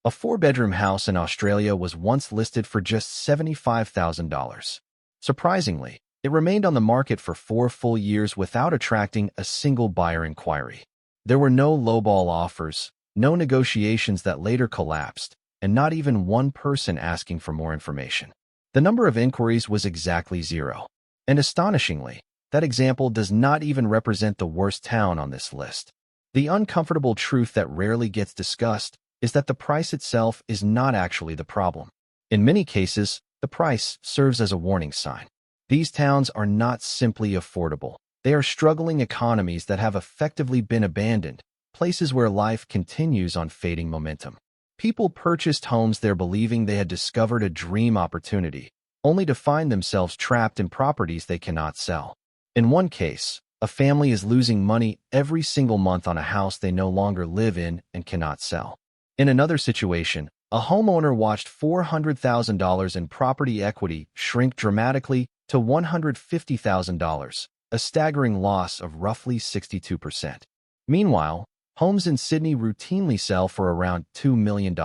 A four-bedroom house in Australia was once listed for just $75,000. Surprisingly, it remained on the market for 4 full years without attracting a single buyer inquiry. There were no lowball offers, no negotiations that later collapsed, and not even one person asking for more information. The number of inquiries was exactly 0. And astonishingly, that example does not even represent the worst town on this list. The uncomfortable truth that rarely gets discussed is that the price itself is not actually the problem. In many cases, the price serves as a warning sign. These towns are not simply affordable. They are struggling economies that have effectively been abandoned, places where life continues on fading momentum. People purchased homes there believing they had discovered a dream opportunity, only to find themselves trapped in properties they cannot sell. In one case, a family is losing money every single month on a house they no longer live in and cannot sell. In another situation, a homeowner watched $400,000 in property equity shrink dramatically to $150,000, a staggering loss of roughly 62%. Meanwhile, homes in Sydney routinely sell for around $2 million.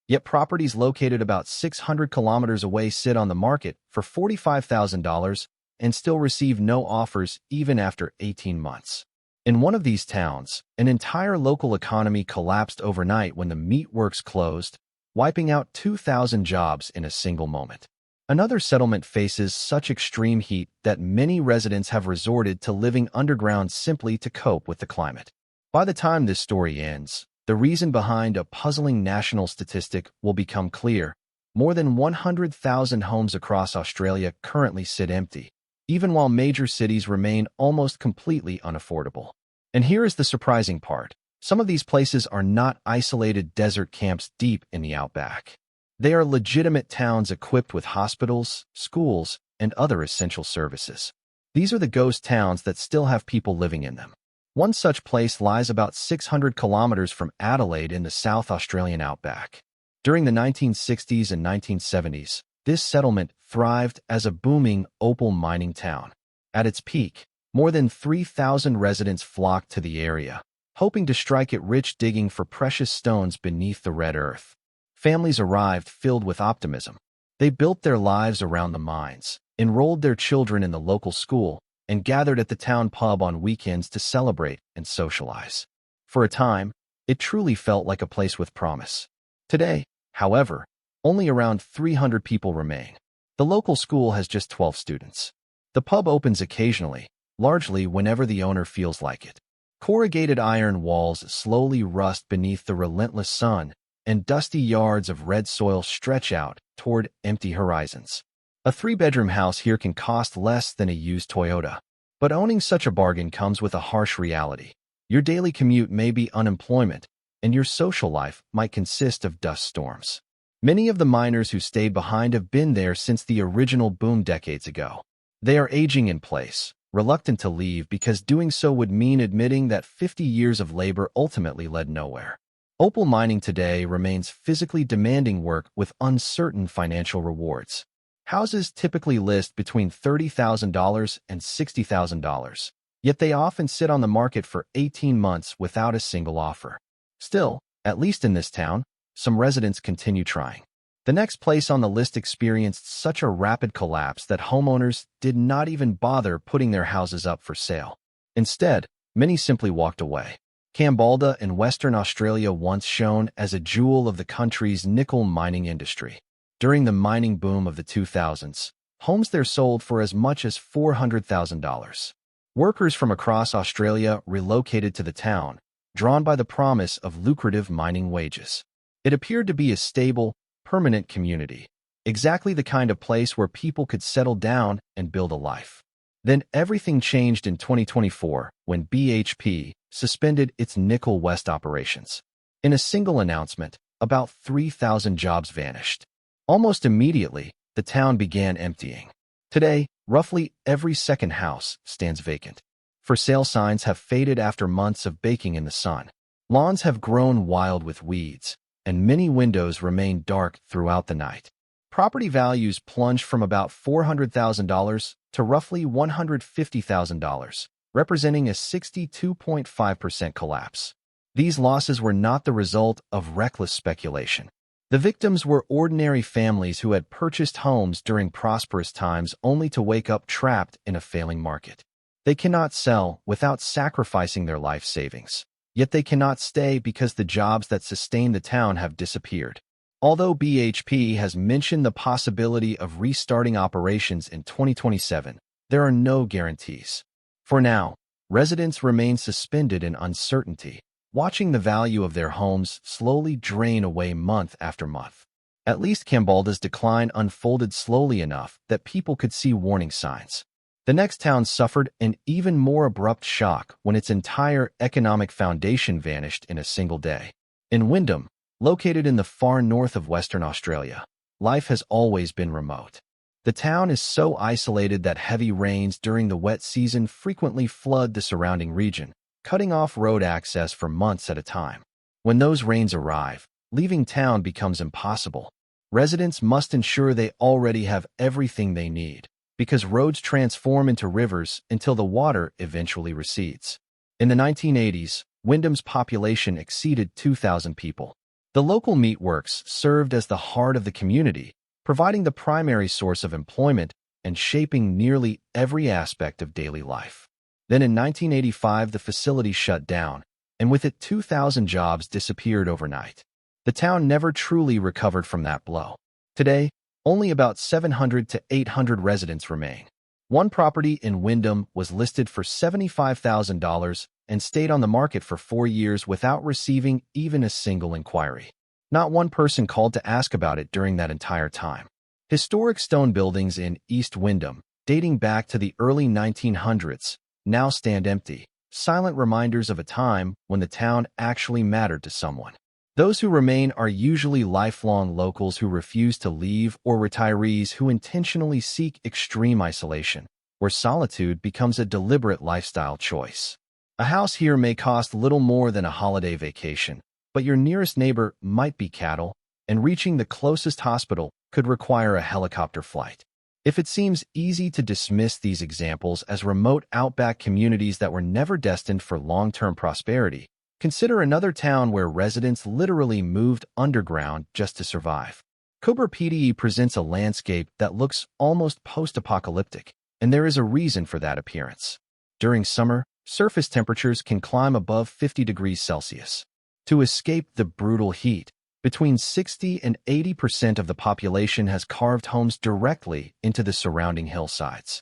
Yet properties located about 600 kilometers away sit on the market for $45,000 and still receive no offers even after 18 months. In one of these towns, an entire local economy collapsed overnight when the meatworks closed, wiping out 2,000 jobs in a single moment. Another settlement faces such extreme heat that many residents have resorted to living underground simply to cope with the climate. By the time this story ends, the reason behind a puzzling national statistic will become clear. More than 100,000 homes across Australia currently sit empty, even while major cities remain almost completely unaffordable. And here is the surprising part. Some of these places are not isolated desert camps deep in the outback. They are legitimate towns equipped with hospitals, schools, and other essential services. These are the ghost towns that still have people living in them. One such place lies about 600 kilometers from Adelaide in the South Australian outback. During the 1960s and 1970s, this settlement thrived as a booming opal mining town. At its peak, more than 3,000 residents flocked to the area, hoping to strike it rich digging for precious stones beneath the red earth. Families arrived filled with optimism. They built their lives around the mines, enrolled their children in the local school, and gathered at the town pub on weekends to celebrate and socialize. For a time, it truly felt like a place with promise. Today, however, only around 300 people remain. The local school has just 12 students. The pub opens occasionally, largely whenever the owner feels like it. Corrugated iron walls slowly rust beneath the relentless sun, and dusty yards of red soil stretch out toward empty horizons. A 3-bedroom house here can cost less than a used Toyota. But owning such a bargain comes with a harsh reality. Your daily commute may be unemployment, and your social life might consist of dust storms. Many of the miners who stayed behind have been there since the original boom decades ago. They are aging in place, reluctant to leave because doing so would mean admitting that 50 years of labor ultimately led nowhere. Opal mining today remains physically demanding work with uncertain financial rewards. Houses typically list between $30,000 and $60,000, yet they often sit on the market for 18 months without a single offer. Still, at least in this town, some residents continue trying. The next place on the list experienced such a rapid collapse that homeowners did not even bother putting their houses up for sale. Instead, many simply walked away. Kambalda in Western Australia once shone as a jewel of the country's nickel mining industry. During the mining boom of the 2000s, homes there sold for as much as $400,000. Workers from across Australia relocated to the town, drawn by the promise of lucrative mining wages. It appeared to be a stable, permanent community, exactly the kind of place where people could settle down and build a life. Then everything changed in 2024 when BHP suspended its Nickel West operations. In a single announcement, about 3,000 jobs vanished. Almost immediately, the town began emptying. Today, roughly every second house stands vacant. For sale signs have faded after months of baking in the sun. Lawns have grown wild with weeds, and many windows remain dark throughout the night. Property values plunged from about $400,000 to roughly $150,000, representing a 62.5% collapse. These losses were not the result of reckless speculation. The victims were ordinary families who had purchased homes during prosperous times only to wake up trapped in a failing market. They cannot sell without sacrificing their life savings. Yet they cannot stay because the jobs that sustain the town have disappeared. Although BHP has mentioned the possibility of restarting operations in 2027, there are no guarantees. For now, residents remain suspended in uncertainty, watching the value of their homes slowly drain away month after month. At least Cambalda's decline unfolded slowly enough that people could see warning signs. The next town suffered an even more abrupt shock when its entire economic foundation vanished in a single day. In Wyndham, located in the far north of Western Australia, life has always been remote. The town is so isolated that heavy rains during the wet season frequently flood the surrounding region, cutting off road access for months at a time. When those rains arrive, leaving town becomes impossible. Residents must ensure they already have everything they need, because roads transform into rivers until the water eventually recedes. In the 1980s, Wyndham's population exceeded 2,000 people. The local meatworks served as the heart of the community, providing the primary source of employment and shaping nearly every aspect of daily life. Then in 1985, the facility shut down, and with it 2,000 jobs disappeared overnight. The town never truly recovered from that blow. Today, only about 700 to 800 residents remain. One property in Wyndham was listed for $75,000 and stayed on the market for 4 years without receiving even a single inquiry. Not one person called to ask about it during that entire time. Historic stone buildings in East Wyndham, dating back to the early 1900s, now stand empty, silent reminders of a time when the town actually mattered to someone. Those who remain are usually lifelong locals who refuse to leave or retirees who intentionally seek extreme isolation, where solitude becomes a deliberate lifestyle choice. A house here may cost little more than a holiday vacation, but your nearest neighbor might be cattle, and reaching the closest hospital could require a helicopter flight. If it seems easy to dismiss these examples as remote outback communities that were never destined for long-term prosperity, consider another town where residents literally moved underground just to survive. Coober Pedy presents a landscape that looks almost post-apocalyptic, and there is a reason for that appearance. During summer, surface temperatures can climb above 50 degrees Celsius. To escape the brutal heat, between 60 and 80% of the population has carved homes directly into the surrounding hillsides.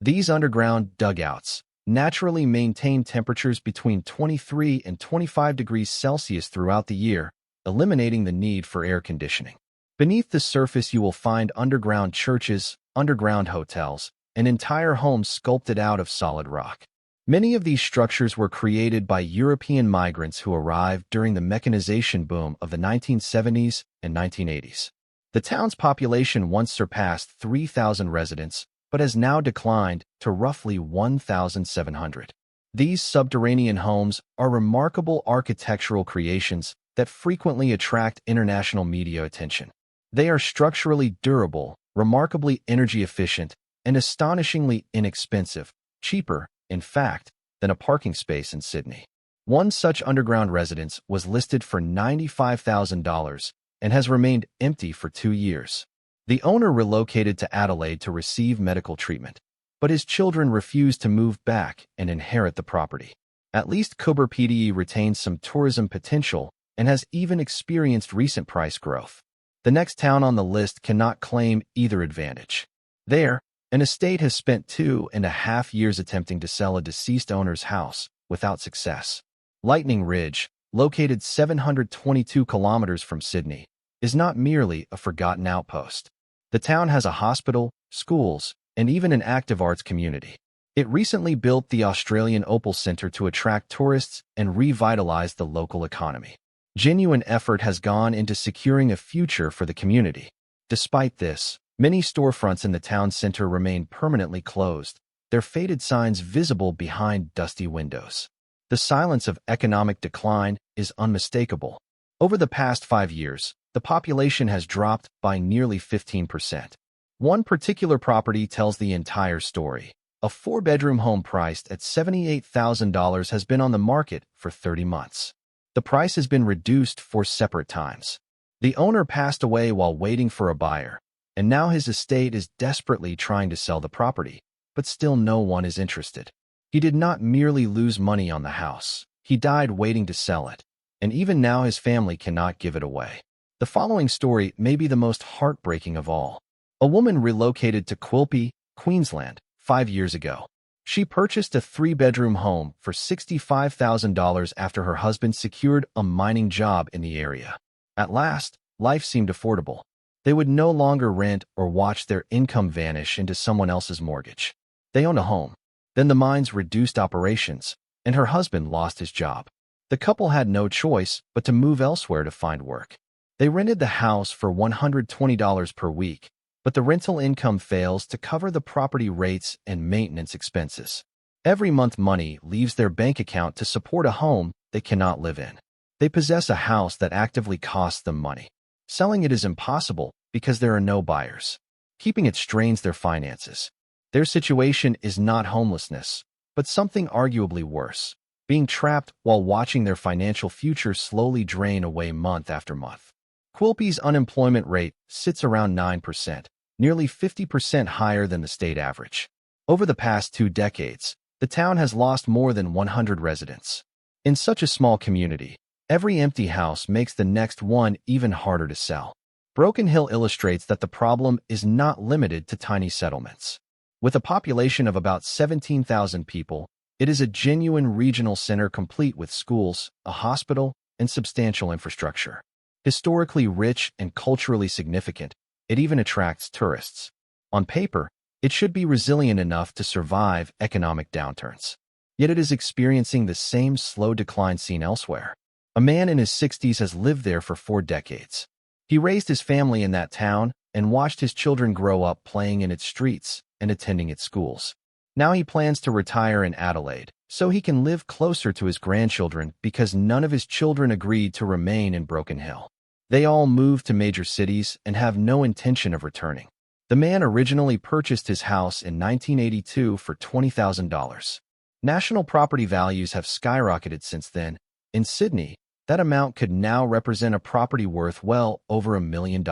These underground dugouts naturally maintain temperatures between 23 and 25 degrees Celsius throughout the year, eliminating the need for air conditioning. Beneath the surface, you will find underground churches, underground hotels, and entire homes sculpted out of solid rock. Many of these structures were created by European migrants who arrived during the mechanization boom of the 1970s and 1980s. The town's population once surpassed 3,000 residents, but has now declined to roughly 1,700. These subterranean homes are remarkable architectural creations that frequently attract international media attention. They are structurally durable, remarkably energy efficient, and astonishingly inexpensive, cheaper, in fact, than a parking space in Sydney. One such underground residence was listed for $95,000 and has remained empty for 2 years. The owner relocated to Adelaide to receive medical treatment, but his children refused to move back and inherit the property. At least Coober Pedy retains some tourism potential and has even experienced recent price growth. The next town on the list cannot claim either advantage. There, an estate has spent 2.5 years attempting to sell a deceased owner's house without success. Lightning Ridge, located 722 kilometers from Sydney, is not merely a forgotten outpost. The town has a hospital, schools, and even an active arts community. It recently built the Australian Opal Centre to attract tourists and revitalize the local economy. Genuine effort has gone into securing a future for the community. Despite this, many storefronts in the town centre remain permanently closed, their faded signs visible behind dusty windows. The silence of economic decline is unmistakable. Over the past 5 years, the population has dropped by nearly 15%. One particular property tells the entire story. A 4-bedroom home priced at $78,000 has been on the market for 30 months. The price has been reduced 4 separate times. The owner passed away while waiting for a buyer, and now his estate is desperately trying to sell the property, but still no one is interested. He did not merely lose money on the house. He died waiting to sell it, and even now his family cannot give it away. The following story may be the most heartbreaking of all. A woman relocated to Quilpie, Queensland, 5 years ago. She purchased a 3-bedroom home for $65,000 after her husband secured a mining job in the area. At last, life seemed affordable. They would no longer rent or watch their income vanish into someone else's mortgage. They owned a home. Then the mines reduced operations, and her husband lost his job. The couple had no choice but to move elsewhere to find work. They rented the house for $120 per week, but the rental income fails to cover the property rates and maintenance expenses. Every month money leaves their bank account to support a home they cannot live in. They possess a house that actively costs them money. Selling it is impossible because there are no buyers. Keeping it strains their finances. Their situation is not homelessness, but something arguably worse, being trapped while watching their financial future slowly drain away month after month. Quilpie's unemployment rate sits around 9%, nearly 50% higher than the state average. Over the past 2 decades, the town has lost more than 100 residents. In such a small community, every empty house makes the next one even harder to sell. Broken Hill illustrates that the problem is not limited to tiny settlements. With a population of about 17,000 people, it is a genuine regional center complete with schools, a hospital, and substantial infrastructure. Historically rich and culturally significant, it even attracts tourists. On paper, it should be resilient enough to survive economic downturns. Yet it is experiencing the same slow decline seen elsewhere. A man in his 60s has lived there for 4 decades. He raised his family in that town and watched his children grow up playing in its streets and attending its schools. Now he plans to retire in Adelaide, so he can live closer to his grandchildren because none of his children agreed to remain in Broken Hill. They all moved to major cities and have no intention of returning. The man originally purchased his house in 1982 for $20,000. National property values have skyrocketed since then. In Sydney, that amount could now represent a property worth well over $1 million.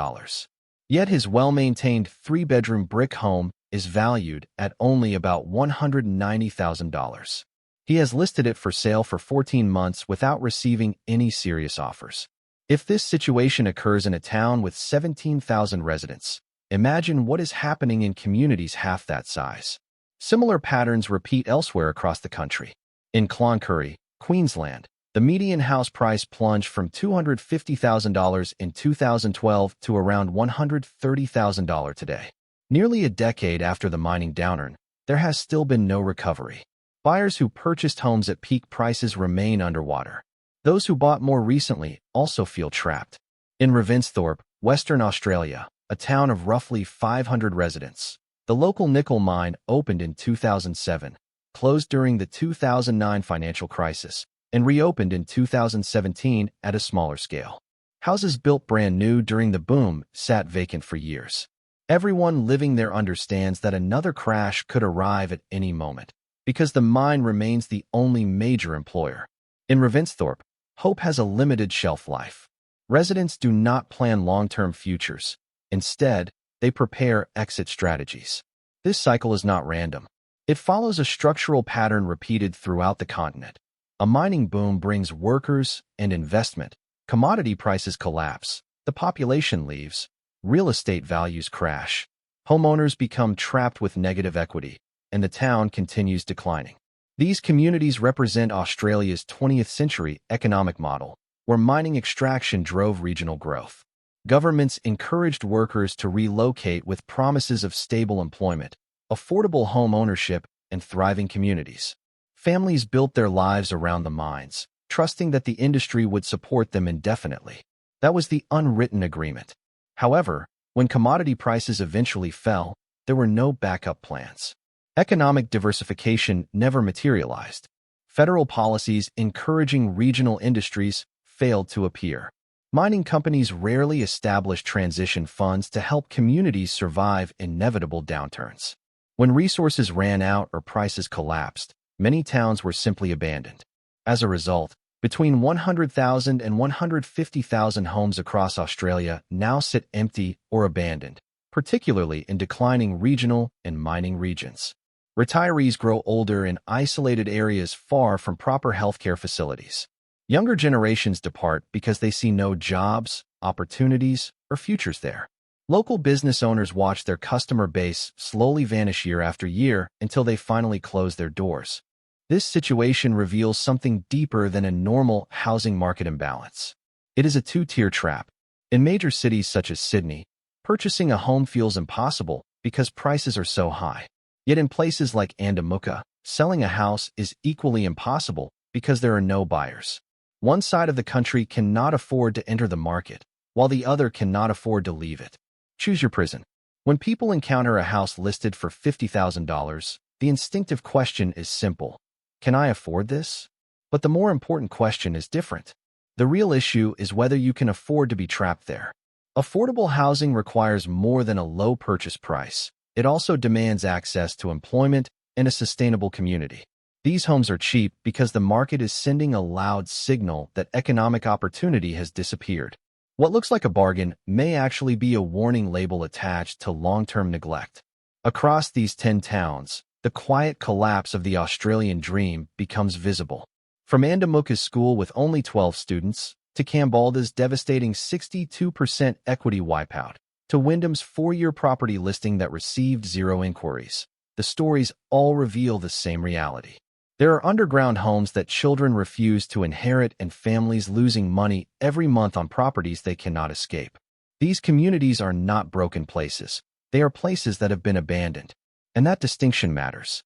Yet his well-maintained 3-bedroom brick home is valued at only about $190,000. He has listed it for sale for 14 months without receiving any serious offers. If this situation occurs in a town with 17,000 residents, imagine what is happening in communities half that size. Similar patterns repeat elsewhere across the country. In Cloncurry, Queensland, the median house price plunged from $250,000 in 2012 to around $130,000 today. Nearly a decade after the mining downturn, there has still been no recovery. Buyers who purchased homes at peak prices remain underwater. Those who bought more recently also feel trapped. In Ravensthorpe, Western Australia, a town of roughly 500 residents, the local nickel mine opened in 2007, closed during the 2009 financial crisis, and reopened in 2017 at a smaller scale. Houses built brand new during the boom sat vacant for years. Everyone living there understands that another crash could arrive at any moment, because the mine remains the only major employer. In Ravensthorpe, hope has a limited shelf life. Residents do not plan long-term futures. Instead, they prepare exit strategies. This cycle is not random. It follows a structural pattern repeated throughout the continent. A mining boom brings workers and investment. Commodity prices collapse. The population leaves. Real estate values crash. Homeowners become trapped with negative equity, and the town continues declining. These communities represent Australia's 20th century economic model, where mining extraction drove regional growth. Governments encouraged workers to relocate with promises of stable employment, affordable home ownership, and thriving communities. Families built their lives around the mines, trusting that the industry would support them indefinitely. That was the unwritten agreement. However, when commodity prices eventually fell, there were no backup plans. Economic diversification never materialized. Federal policies encouraging regional industries failed to appear. Mining companies rarely established transition funds to help communities survive inevitable downturns. When resources ran out or prices collapsed, many towns were simply abandoned. As a result, Between 100,000 and 150,000 homes across Australia now sit empty or abandoned, particularly in declining regional and mining regions. Retirees grow older in isolated areas far from proper healthcare facilities. Younger generations depart because they see no jobs, opportunities, or futures there. Local business owners watch their customer base slowly vanish year after year until they finally close their doors. This situation reveals something deeper than a normal housing market imbalance. It is a two-tier trap. In major cities such as Sydney, purchasing a home feels impossible because prices are so high. Yet in places like Andamuka, selling a house is equally impossible because there are no buyers. One side of the country cannot afford to enter the market, while the other cannot afford to leave it. Choose your prison. When people encounter a house listed for $50,000, the instinctive question is simple. Can I afford this? But the more important question is different. The real issue is whether you can afford to be trapped there. Affordable housing requires more than a low purchase price. It also demands access to employment and a sustainable community. These homes are cheap because the market is sending a loud signal that economic opportunity has disappeared. What looks like a bargain may actually be a warning label attached to long-term neglect. Across these 10 towns, the quiet collapse of the Australian dream becomes visible. From Andamuka's school with only 12 students, to Kambalda's devastating 62% equity wipeout, to Wyndham's 4-year property listing that received 0 inquiries, the stories all reveal the same reality. There are underground homes that children refuse to inherit and families losing money every month on properties they cannot escape. These communities are not broken places. They are places that have been abandoned. And that distinction matters.